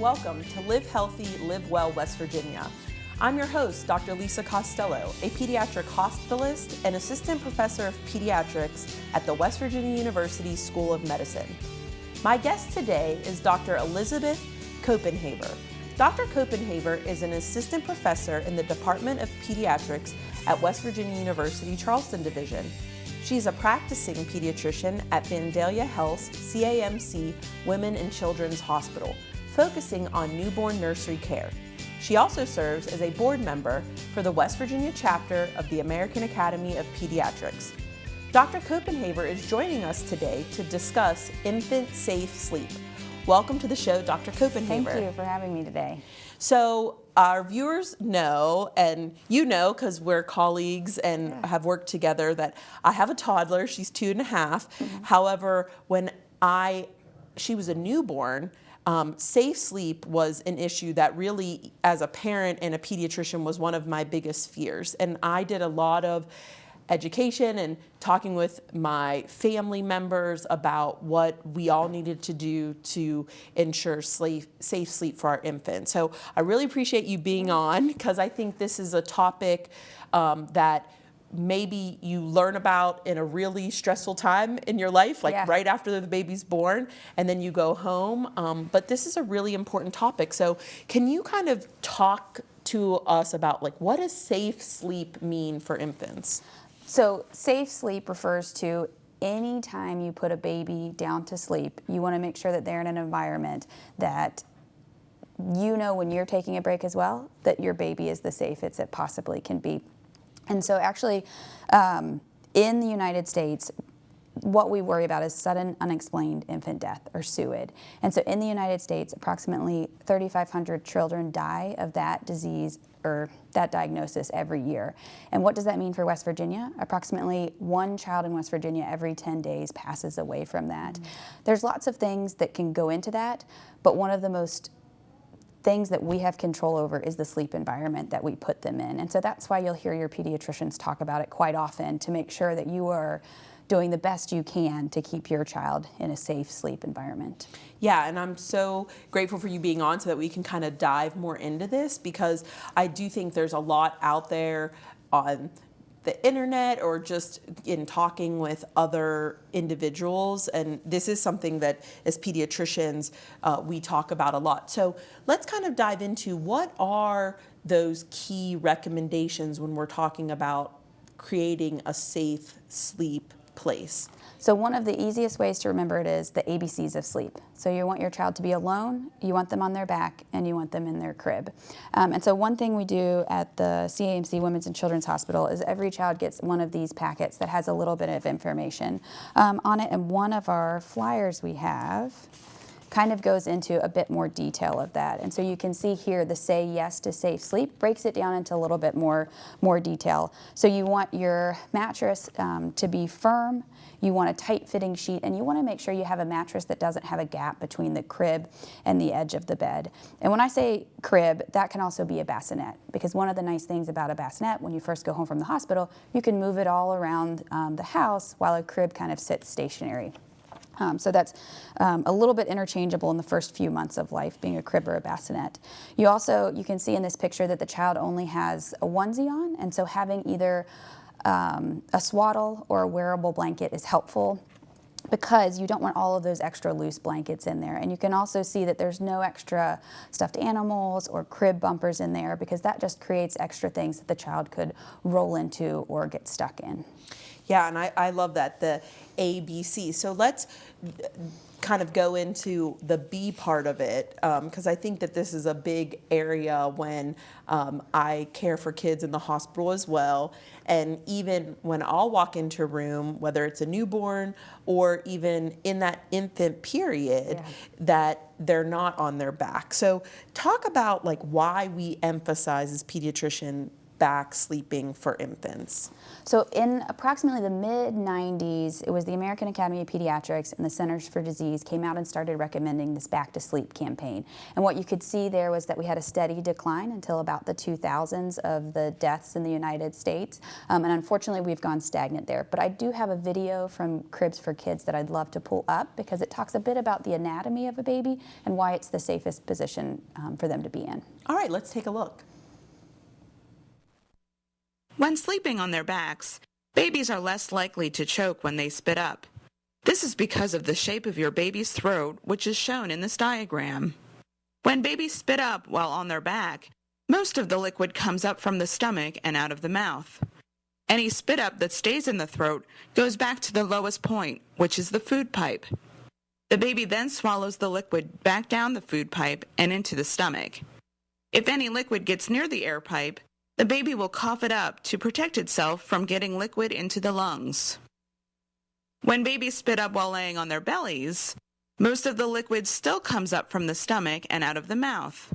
welcome to Live Healthy, Live Well, West Virginia. I'm your host, Dr. Lisa Costello, a pediatric hospitalist and assistant professor of pediatrics at the West Virginia University School of Medicine. My guest today is Dr. Elizabeth Copenhaver. Dr. Copenhaver is an assistant professor in the Department of Pediatrics at West Virginia University Charleston Division. She's a practicing pediatrician at Vandalia Health's CAMC Women and Children's Hospital, focusing on newborn nursery care. She also serves as a board member for the West Virginia chapter of the American Academy of Pediatrics. Dr. Copenhaver is joining us today to discuss infant safe sleep. Welcome to the show, Dr. Copenhaver. Thank you for having me today. So our viewers know, and you know because we're colleagues and have worked together, that I have a toddler. She's 2.5. Mm-hmm. However, when she was a newborn, safe sleep was an issue that really, as a parent and a pediatrician, was one of my biggest fears. And I did a lot of education and talking with my family members about what we all needed to do to ensure safe sleep for our infants. So I really appreciate you being on, because I think this is a topic that maybe you learn about in a really stressful time in your life, like right after the baby's born, and then you go home. But this is a really important topic. So can you kind of talk to us about, like, what does safe sleep mean for infants? So safe sleep refers to any time you put a baby down to sleep, you want to make sure that they're in an environment that you know when you're taking a break as well, that your baby is the safest it possibly can be. And so actually, in the United States, what we worry about is sudden unexplained infant death, or SUID. And so in the United States, approximately 3,500 children die of that disease or that diagnosis every year. And what does that mean for West Virginia? Approximately one child in West Virginia every 10 days passes away from that. Mm-hmm. There's lots of things that can go into that, but one of the most things that we have control over is the sleep environment that we put them in. And so that's why you'll hear your pediatricians talk about it quite often, to make sure that you are doing the best you can to keep your child in a safe sleep environment. Yeah, and I'm so grateful for you being on so that we can kind of dive more into this, because I do think there's a lot out there on the internet or just in talking with other individuals, and this is something that as pediatricians we talk about a lot. So let's kind of dive into what are those key recommendations when we're talking about creating a safe sleep place. So one of the easiest ways to remember it is the ABCs of sleep. So you want your child to be alone, you want them on their back, and you want them in their crib. And so one thing we do at the CAMC Women's and Children's Hospital is every child gets one of these packets that has a little bit of information on it. And one of our flyers we have kind of goes into a bit more detail of that. And so you can see here the Say Yes to Safe Sleep breaks it down into a little bit more detail. So you want your mattress to be firm, you want a tight fitting sheet, and you want to make sure you have a mattress that doesn't have a gap between the crib and the edge of the bed. And when I say crib, that can also be a bassinet, because one of the nice things about a bassinet, when you first go home from the hospital, you can move it all around the house while a crib kind of sits stationary. So that's a little bit interchangeable in the first few months of life, being a crib or a bassinet. You can see in this picture that the child only has a onesie on, and so having either a swaddle or a wearable blanket is helpful, because you don't want all of those extra loose blankets in there. And you can also see that there's no extra stuffed animals or crib bumpers in there, because that just creates extra things that the child could roll into or get stuck in. Yeah, and I love that, the ABC. So let's kind of go into the B part of it, because I think that this is a big area when I care for kids in the hospital as well. And even when I'll walk into a room, whether it's a newborn or even in that infant period, that they're not on their back. So talk about, like, why we emphasize as pediatricians back sleeping for infants? So in approximately the mid-90s, it was the American Academy of Pediatrics and the Centers for Disease came out and started recommending this back to sleep campaign. And what you could see there was that we had a steady decline until about the 2000s of the deaths in the United States. And unfortunately, we've gone stagnant there. But I do have a video from Cribs for Kids that I'd love to pull up because it talks a bit about the anatomy of a baby and why it's the safest position for them to be in. All right, let's take a look. When sleeping on their backs, babies are less likely to choke when they spit up. This is because of the shape of your baby's throat, which is shown in this diagram. When babies spit up while on their back, most of the liquid comes up from the stomach and out of the mouth. Any spit up that stays in the throat goes back to the lowest point, which is the food pipe. The baby then swallows the liquid back down the food pipe and into the stomach. If any liquid gets near the air pipe, the baby will cough it up to protect itself from getting liquid into the lungs. When babies spit up while laying on their bellies, most of the liquid still comes up from the stomach and out of the mouth.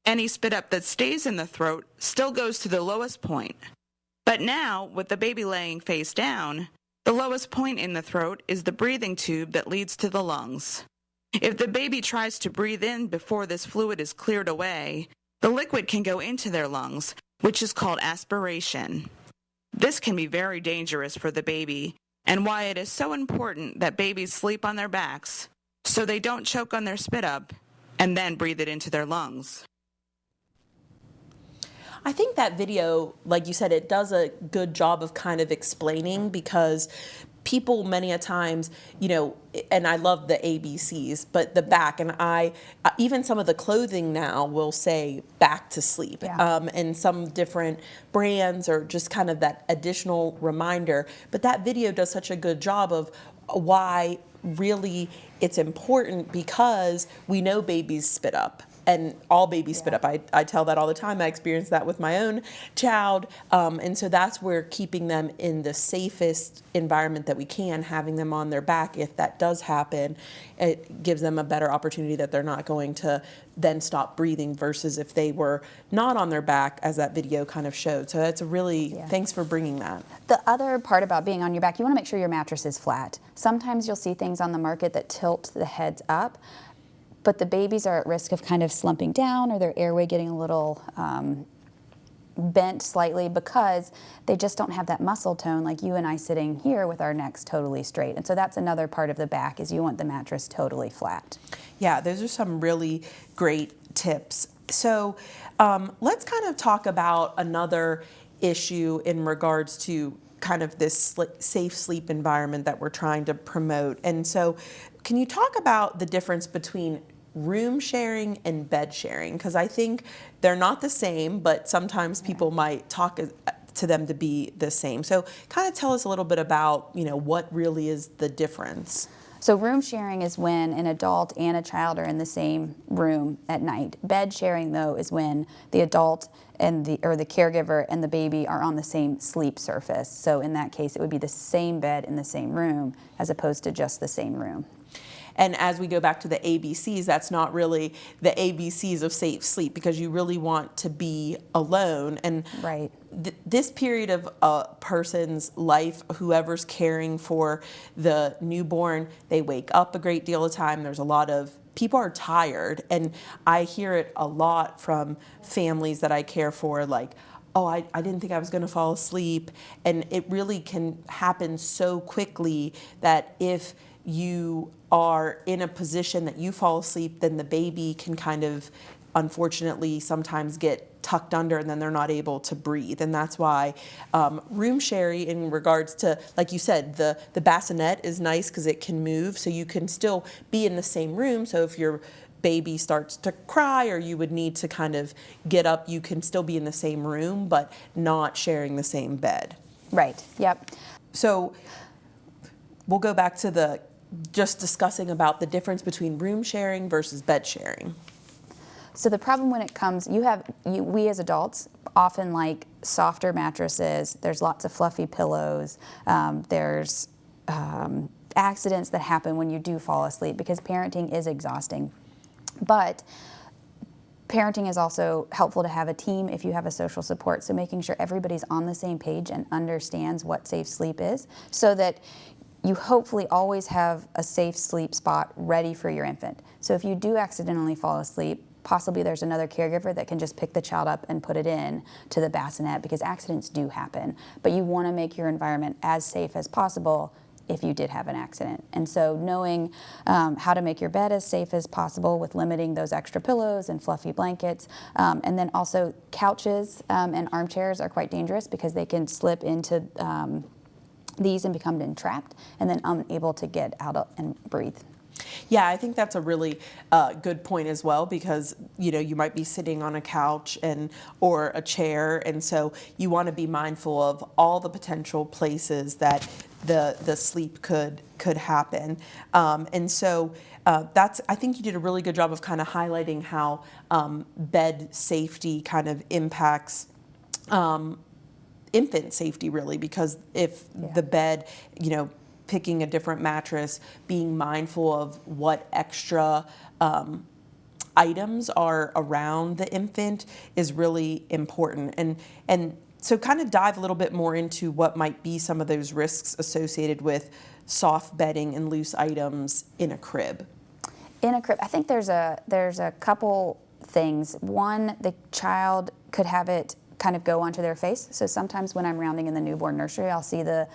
Any spit up that stays in the throat still goes to the lowest point. But now, with the baby laying face down, the lowest point in the throat is the breathing tube that leads to the lungs. If the baby tries to breathe in before this fluid is cleared away, the liquid can go into their lungs, which is called aspiration. This can be very dangerous for the baby, and why it is so important that babies sleep on their backs so they don't choke on their spit up and then breathe it into their lungs. I think that video, like you said, it does a good job of kind of explaining, because people many a times, and I love the ABCs, but the back, and even some of the clothing now will say back to sleep, Yeah. And some different brands or just kind of that additional reminder. But that video does such a good job of why really it's important, because we know babies spit up. And all babies spit up. I tell that all the time. I experienced that with my own child. And so that's where keeping them in the safest environment that we can, having them on their back, if that does happen, it gives them a better opportunity that they're not going to then stop breathing, versus if they were not on their back, as that video kind of showed. So that's thanks for bringing that. The other part about being on your back, you want to make sure your mattress is flat. Sometimes you'll see things on the market that tilt the heads up, but the babies are at risk of kind of slumping down or their airway getting a little bent slightly, because they just don't have that muscle tone like you and I sitting here with our necks totally straight. And so that's another part of the back, is you want the mattress totally flat. Yeah, those are some really great tips. So let's kind of talk about another issue in regards to kind of this safe sleep environment that we're trying to promote. And so can you talk about the difference between room sharing and bed sharing? Because I think they're not the same, but sometimes people might talk to them to be the same. So kind of tell us a little bit about, what really is the difference. So room sharing is when an adult and a child are in the same room at night. Bed sharing, though, is when the adult and the caregiver and the baby are on the same sleep surface. So in that case, it would be the same bed in the same room, as opposed to just the same room. And as we go back to the ABCs, that's not really the ABCs of safe sleep, because you really want to be alone. And right. This period of a person's life, whoever's caring for the newborn, they wake up a great deal of time. There's a lot of people are tired. And I hear it a lot from families that I care for, like, oh, I didn't think I was going to fall asleep. And it really can happen so quickly that if you are in a position that you fall asleep, then the baby can kind of, unfortunately, sometimes get tucked under, and then they're not able to breathe. And that's why room sharing, in regards to, like you said, the bassinet is nice because it can move, so you can still be in the same room. So if your baby starts to cry, or you would need to kind of get up, you can still be in the same room, but not sharing the same bed. Right, yep. So we'll go back to just discussing about the difference between room sharing versus bed sharing. So the problem when it comes, we as adults often like softer mattresses. There's lots of fluffy pillows. There's accidents that happen when you do fall asleep, because parenting is exhausting. But Parenting is also helpful to have a team if you have a social support. So making sure everybody's on the same page and understands what safe sleep is, so that you hopefully always have a safe sleep spot ready for your infant. So if you do accidentally fall asleep, possibly there's another caregiver that can just pick the child up and put it in to the bassinet, because accidents do happen. But you want to make your environment as safe as possible if you did have an accident. And so knowing how to make your bed as safe as possible with limiting those extra pillows and fluffy blankets. And then also couches and armchairs are quite dangerous because they can slip into these and become entrapped and then unable to get out and breathe. Yeah, I think that's a really good point as well, because you might be sitting on a couch or a chair, and so you want to be mindful of all the potential places that the sleep could happen. And so I think you did a really good job of kind of highlighting how bed safety kind of impacts infant safety, really, because if the bed, picking a different mattress, being mindful of what extra items are around the infant is really important. And so kind of dive a little bit more into what might be some of those risks associated with soft bedding and loose items in a crib. In a crib, I think there's a couple things. One, the child could have it kind of go onto their face. So sometimes when I'm rounding in the newborn nursery, I'll see the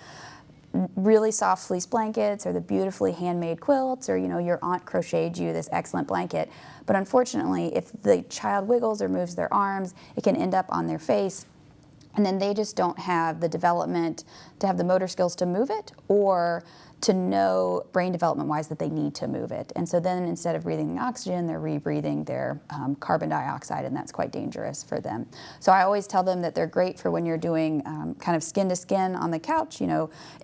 really soft fleece blankets or the beautifully handmade quilts, or your aunt crocheted you this excellent blanket. But unfortunately, if the child wiggles or moves their arms, it can end up on their face, and then they just don't have the development to have the motor skills to move it, or to know brain development wise that they need to move it. And so then instead of breathing the oxygen, they're rebreathing their carbon dioxide, and that's quite dangerous for them. So I always tell them that they're great for when you're doing kind of skin to skin on the couch,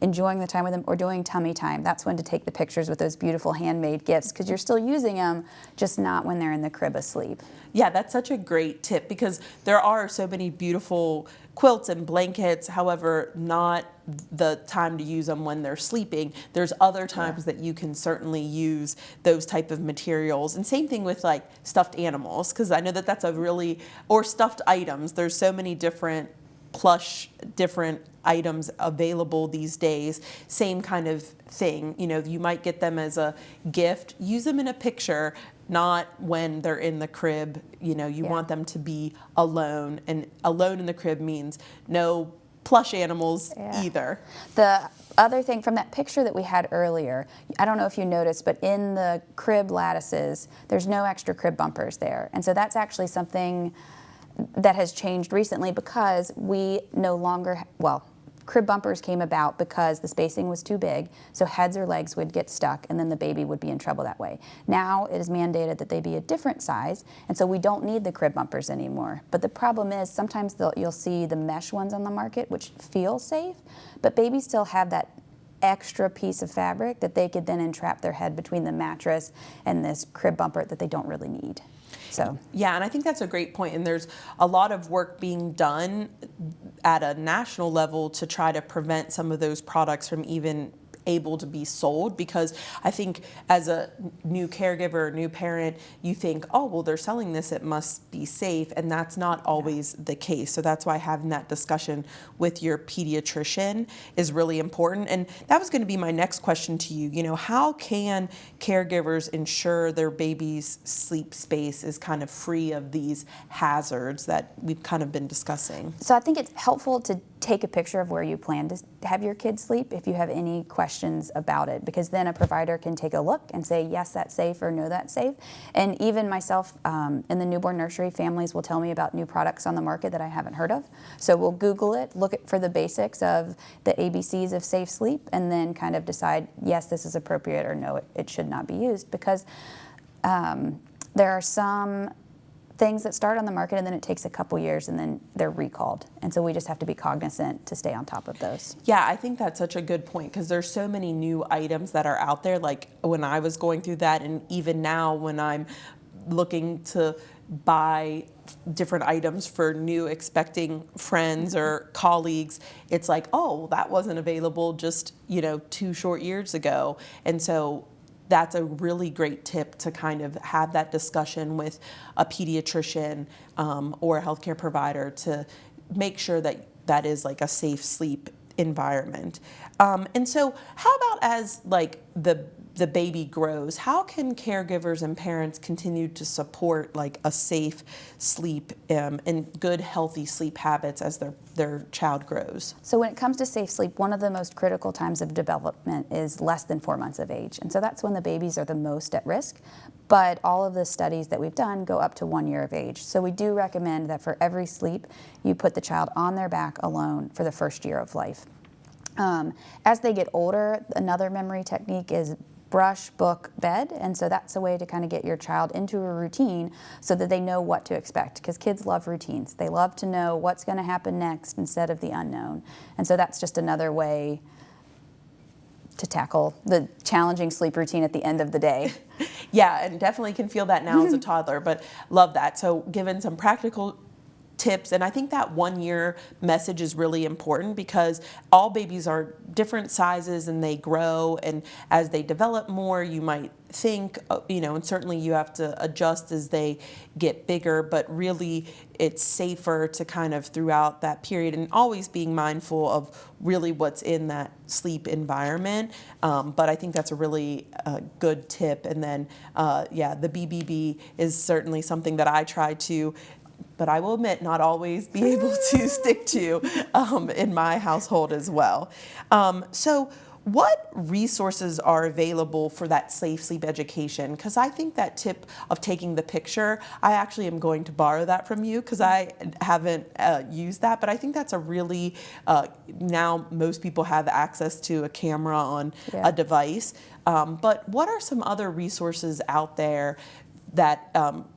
enjoying the time with them, or doing tummy time. That's when to take the pictures with those beautiful handmade gifts, because you're still using them, just not when they're in the crib asleep. Yeah, that's such a great tip, because there are so many beautiful quilts and blankets, however, not the time to use them when they're sleeping. There's other times that you can certainly use those type of materials. And same thing with like stuffed animals, because I know that that's or stuffed items. There's so many different plush, different items available these days. Same kind of thing. You might get them as a gift. Use them in a picture, not when they're in the crib. You want them to be alone, and alone in the crib means no plush animals either. The other thing from that picture that we had earlier, I don't know if you noticed, but in the crib lattices, there's no extra crib bumpers there. And so that's actually something that has changed recently, because we no longer, crib bumpers came about because the spacing was too big, so heads or legs would get stuck, and then the baby would be in trouble that way. Now it is mandated that they be a different size, and so we don't need the crib bumpers anymore. But the problem is sometimes you'll see the mesh ones on the market, which feel safe, but babies still have that extra piece of fabric that they could then entrap their head between the mattress and this crib bumper that they don't really need. So yeah, and I think that's a great point. And there's a lot of work being done at a national level to try to prevent some of those products from even able to be sold, because I think as a new caregiver or new parent, you think, oh, well, they're selling this, it must be safe, and that's not always the case. So that's why having that discussion with your pediatrician is really important. And that was going to be my next question to you. How can caregivers ensure their baby's sleep space is kind of free of these hazards that we've kind of been discussing? So I think it's helpful to take a picture of where you plan to have your kids sleep if you have any questions about it, because then a provider can take a look and say, yes, that's safe, or no, that's safe. And even myself, in the newborn nursery, families will tell me about new products on the market that I haven't heard of. So we'll Google it, look for the basics of the ABCs of safe sleep, and then kind of decide, yes, this is appropriate, or no, it should not be used, because there are some things that start on the market and then it takes a couple years and then they're recalled. And so we just have to be cognizant to stay on top of those. Yeah, I think that's such a good point, because there's so many new items that are out there. Like when I was going through that, and even now when I'm looking to buy different items for new expecting friends or colleagues, it's like, oh, that wasn't available just 2 short years ago. And so that's a really great tip to kind of have that discussion with a pediatrician or a healthcare provider to make sure that that is like a safe sleep environment. And so how about as like the baby grows, how can caregivers and parents continue to support like a safe sleep and good healthy sleep habits as their child grows? So when it comes to safe sleep, one of the most critical times of development is less than 4 months of age. And so that's when the babies are the most at risk. But all of the studies that we've done go up to 1 year of age. So we do recommend that for every sleep, you put the child on their back alone for the first year of life. As they get older, another memory technique is brush, book, bed. And so that's a way to kind of get your child into a routine so that they know what to expect, because kids love routines. They love to know what's going to happen next instead of the unknown. And so that's just another way to tackle the challenging sleep routine at the end of the day. Yeah, and definitely can feel that now as a toddler, but love that. So given some practical tips, and I think that 1 year message is really important because all babies are different sizes and they grow, and as they develop more, you might think, and certainly you have to adjust as they get bigger, but really it's safer to kind of throughout that period and always being mindful of really what's in that sleep environment. But I think that's a really good tip. And then, the BBB is certainly something that I try to, but I will admit, not always be able to stick to in my household as well. So what resources are available for that safe sleep education? Because I think that tip of taking the picture, I actually am going to borrow that from you because I haven't used that, but I think that's a really, now most people have access to a camera on a device. But what are some other resources out there that,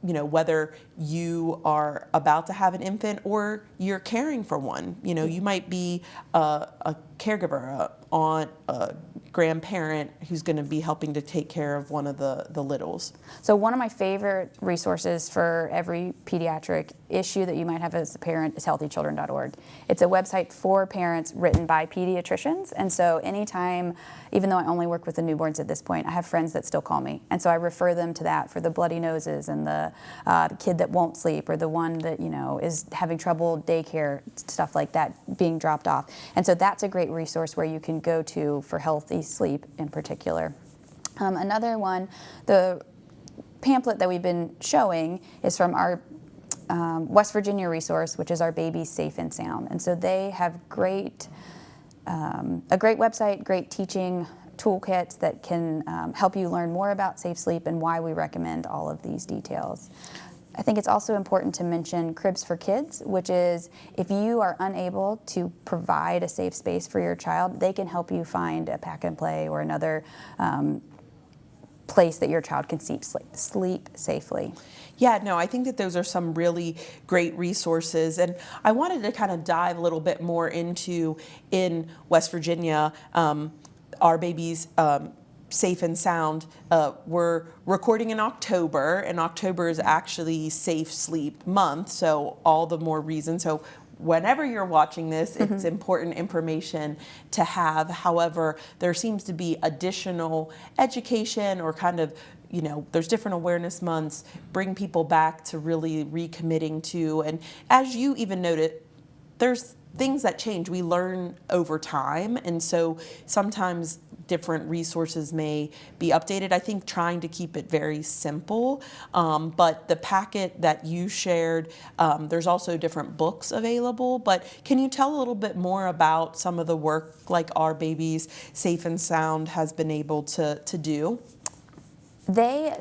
whether you are about to have an infant or you're caring for one, you might be a caregiver, a aunt, a grandparent who's going to be helping to take care of one of the littles. So one of my favorite resources for every pediatric issue that you might have as a parent is healthychildren.org. It's a website for parents written by pediatricians. And so anytime, even though I only work with the newborns at this point, I have friends that still call me. And so I refer them to that for the bloody noses and the kid that won't sleep, or the one that, is having trouble daycare, stuff like that, being dropped off. And so that's a great resource where you can go to for healthy sleep in particular. Another one, the pamphlet that we've been showing is from our West Virginia resource, which is our Babies Safe and Sound. And so they have a great website, great teaching toolkits that can help you learn more about safe sleep and why we recommend all of these details. I think it's also important to mention Cribs for Kids, which is if you are unable to provide a safe space for your child, they can help you find a pack and play or another place that your child can sleep safely. Yeah, no, I think that those are some really great resources. And I wanted to kind of dive a little bit more into, in West Virginia, our Babies Safe and Sound. We're recording in October, and October is actually Safe Sleep Month, so all the more reason. So whenever you're watching this, it's important information to have. However, there seems to be additional education or kind of, there's different awareness months, bring people back to really recommitting to. And as you even noted, there's things that change. We learn over time. And so sometimes different resources may be updated. I think trying to keep it very simple, but the packet that you shared, there's also different books available, but can you tell a little bit more about some of the work like Our Babies Safe and Sound has been able to do? They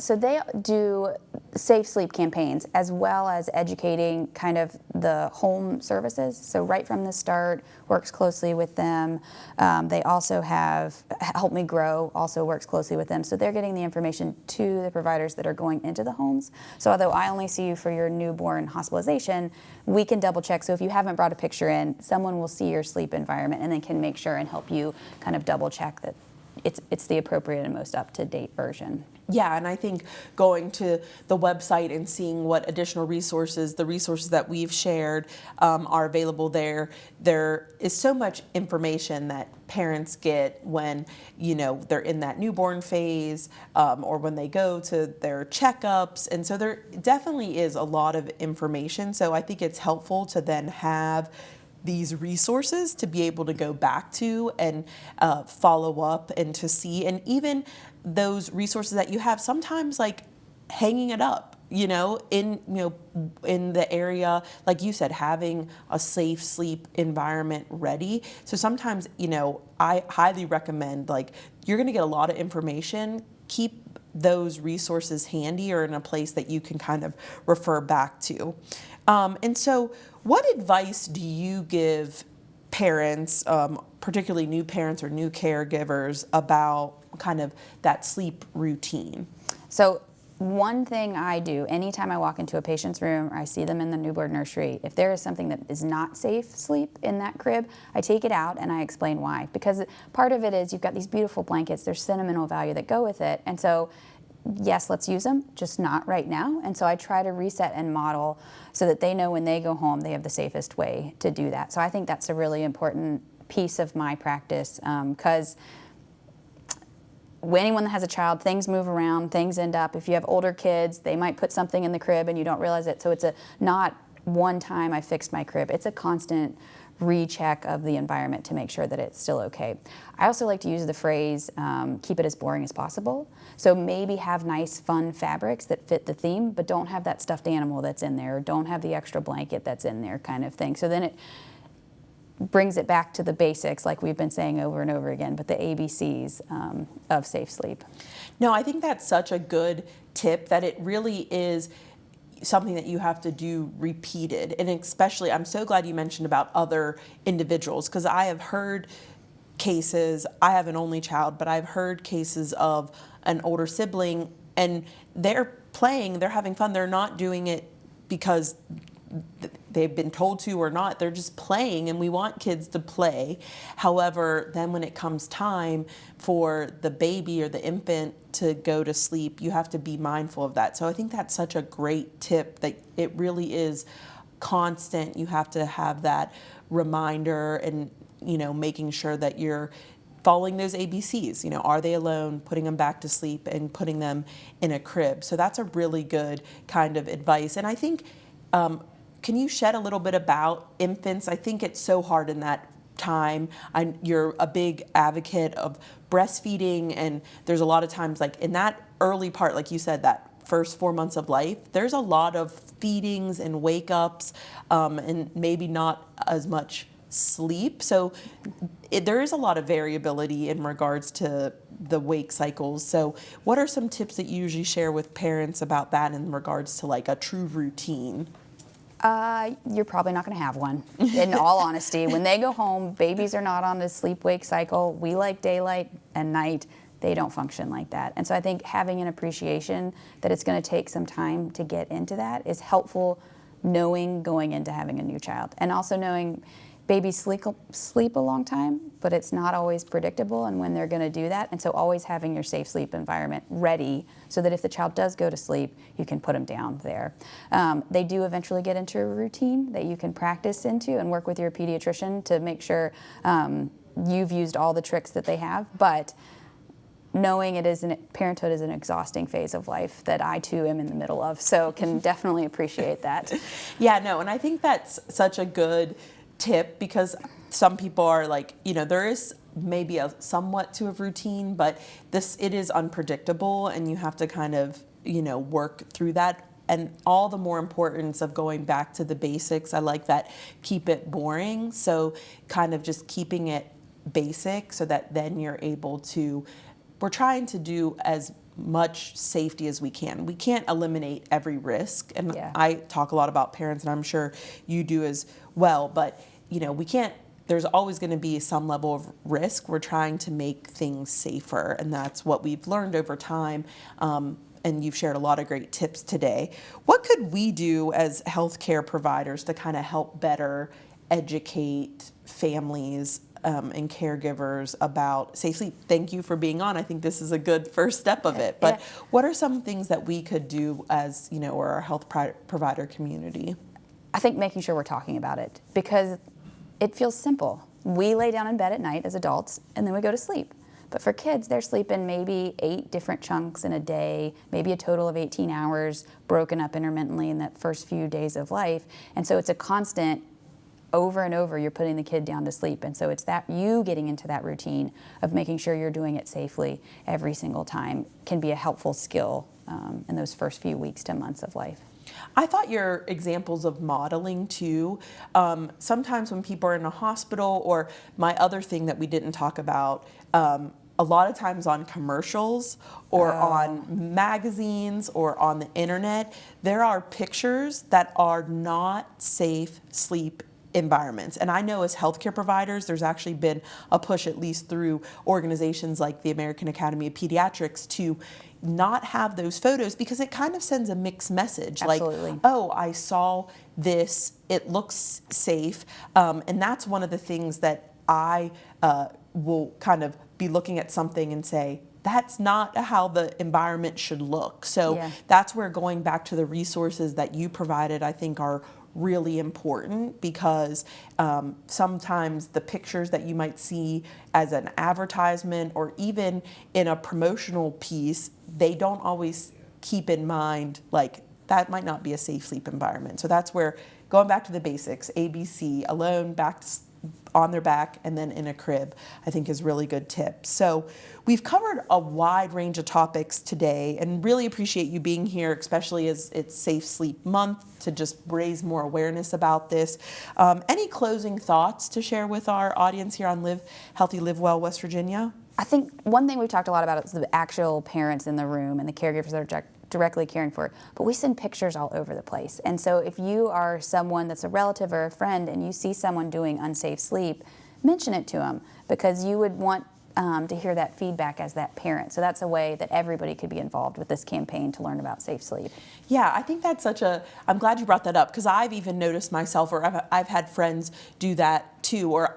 do safe sleep campaigns as well as educating kind of the home services. So right from the start, works closely with them. They also have Help Me Grow, also works closely with them. So they're getting the information to the providers that are going into the homes. So although I only see you for your newborn hospitalization, we can double check. So if you haven't brought a picture in, someone will see your sleep environment and then can make sure and help you kind of double check that it's the appropriate and most up-to-date version. Yeah, and I think going to the website and seeing what additional resources, the resources that we've shared, are available there. There is so much information that parents get when, they're in that newborn phase, or when they go to their checkups. And so there definitely is a lot of information. So I think it's helpful to then have these resources to be able to go back to and follow up and to see. And even those resources that you have, sometimes like hanging it up, in the area, like you said, having a safe sleep environment ready. So sometimes, I highly recommend, like, you're going to get a lot of information. Keep those resources handy or in a place that you can kind of refer back to. And so what advice do you give parents, particularly new parents or new caregivers, about kind of that sleep routine? So one thing I do anytime I walk into a patient's room or I see them in the newborn nursery, if there is something that is not safe sleep in that crib, I take it out and I explain why. Because part of it is you've got these beautiful blankets, there's sentimental value that go with it. And so yes, let's use them, just not right now. And so I try to reset and model so that they know when they go home, they have the safest way to do that. So I think that's a really important piece of my practice, because anyone that has a child, things move around, things end up. If you have older kids, they might put something in the crib and you don't realize it. So it's not one time I fixed my crib. It's a constant recheck of the environment to make sure that it's still okay. I also like to use the phrase, keep it as boring as possible. So maybe have nice, fun fabrics that fit the theme, but don't have that stuffed animal that's in there, or don't have the extra blanket that's in there, kind of thing. So then it brings it back to the basics, like we've been saying over and over again, but the ABCs of safe sleep. No, I think that's such a good tip, that it really is something that you have to do repeated. And especially, I'm so glad you mentioned about other individuals, because I have heard cases, I have an only child, but I've heard cases of an older sibling, and they're playing, they're having fun, they're not doing it because they've been told to or not, they're just playing, and we want kids to play. However, then when it comes time for the baby or the infant to go to sleep, you have to be mindful of that. So I think that's such a great tip, that it really is constant. You have to have that reminder and, making sure that you're following those ABCs. Are they alone, putting them back to sleep and putting them in a crib. So that's a really good kind of advice. And I think, can you shed a little bit about infants? I think it's so hard in that time. You're a big advocate of breastfeeding, and there's a lot of times, like in that early part, like you said, that first 4 months of life, there's a lot of feedings and wake ups, and maybe not as much sleep. So there is a lot of variability in regards to the wake cycles. So what are some tips that you usually share with parents about that in regards to like a true routine? You're probably not going to have one, in all honesty. When they go home, babies are not on a sleep-wake cycle. We like daylight and night. They don't function like that. And so I think having an appreciation that it's going to take some time to get into that is helpful, knowing going into having a new child. And also knowing babies sleep a long time, but it's not always predictable and when they're going to do that. And so always having your safe sleep environment ready so that if the child does go to sleep, you can put them down there. They do eventually get into a routine that you can practice into and work with your pediatrician to make sure you've used all the tricks that they have. But knowing parenthood is an exhausting phase of life that I too am in the middle of, so can definitely appreciate that. Yeah, no, and I think that's such a good tip, because some people are like, there is maybe a somewhat to a routine, but it is unpredictable, and you have to kind of, work through that. And all the more importance of going back to the basics. I like that, keep it boring. So kind of just keeping it basic so that then you're able to, we're trying to do as much safety as we can. We can't eliminate every risk. And Yeah. I talk a lot about parents, and I'm sure you do as well, but we can't, there's always going to be some level of risk. We're trying to make things safer, and that's what we've learned over time. And you've shared a lot of great tips today. What could we do as healthcare providers to kind of help better educate families and caregivers about safe sleep. Thank you for being on. I think this is a good first step of it. But what are some things that we could do as, or our health provider community? I think making sure we're talking about it, because it feels simple. We lay down in bed at night as adults and then we go to sleep. But for kids, they're sleeping maybe 8 different chunks in a day, maybe a total of 18 hours, broken up intermittently in that first few days of life. And so it's a constant, over and over, you're putting the kid down to sleep. And so it's that you getting into that routine of making sure you're doing it safely every single time can be a helpful skill in those first few weeks to months of life. I thought your examples of modeling too, sometimes when people are in a hospital, or my other thing that we didn't talk about, a lot of times on commercials or on magazines or on the internet, there are pictures that are not safe sleep environments. And I know as healthcare providers, there's actually been a push, at least through organizations like the American Academy of Pediatrics, to not have those photos, because it kind of sends a mixed message. Absolutely. Like, oh, I saw this, it looks safe. And that's one of the things that I will kind of be looking at something and say, that's not how the environment should look. So that's where going back to the resources that you provided, I think, are really important, because sometimes the pictures that you might see as an advertisement or even in a promotional piece, they don't always keep in mind, like, that might not be a safe sleep environment. So that's where going back to the basics, ABC, alone, on their back, and then in a crib, I think is really good tips. So we've covered a wide range of topics today, and really appreciate you being here, especially as it's Safe Sleep Month, to just raise more awareness about this. Any closing thoughts to share with our audience here on Live Healthy, Live Well, West Virginia? I think one thing we've talked a lot about is the actual parents in the room and the caregivers that are directly caring for it. But we send pictures all over the place. And so if you are someone that's a relative or a friend and you see someone doing unsafe sleep, mention it to them, because you would want to hear that feedback as that parent. So that's a way that everybody could be involved with this campaign to learn about safe sleep. Yeah, I think that's I'm glad you brought that up, because I've even noticed myself, or I've had friends do that too, or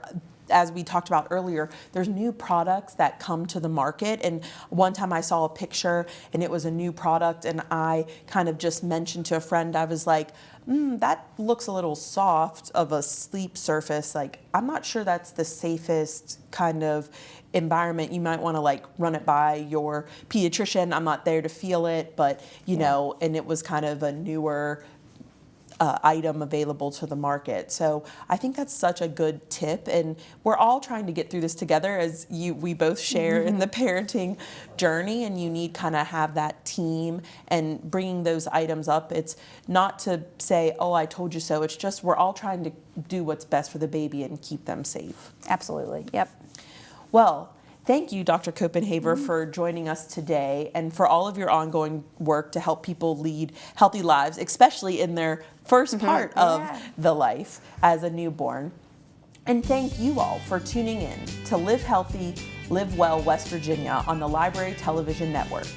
as we talked about earlier, there's new products that come to the market. And one time I saw a picture and it was a new product, and I kind of just mentioned to a friend, I was like, that looks a little soft of a sleep surface. Like, I'm not sure that's the safest kind of environment. You might want to run it by your pediatrician. I'm not there to feel it, but you know, and it was kind of a newer item available to the market. So I think that's such a good tip, and we're all trying to get through this together, as we both share in the parenting journey, and you need kind of have that team and bringing those items up. It's not to say, oh, I told you so. It's just we're all trying to do what's best for the baby and keep them safe. Absolutely. Yep. Well, thank you, Dr. Copenhaver, for joining us today, and for all of your ongoing work to help people lead healthy lives, especially in their first part of the life as a newborn. And thank you all for tuning in to Live Healthy, Live Well, West Virginia on the Library Television Network.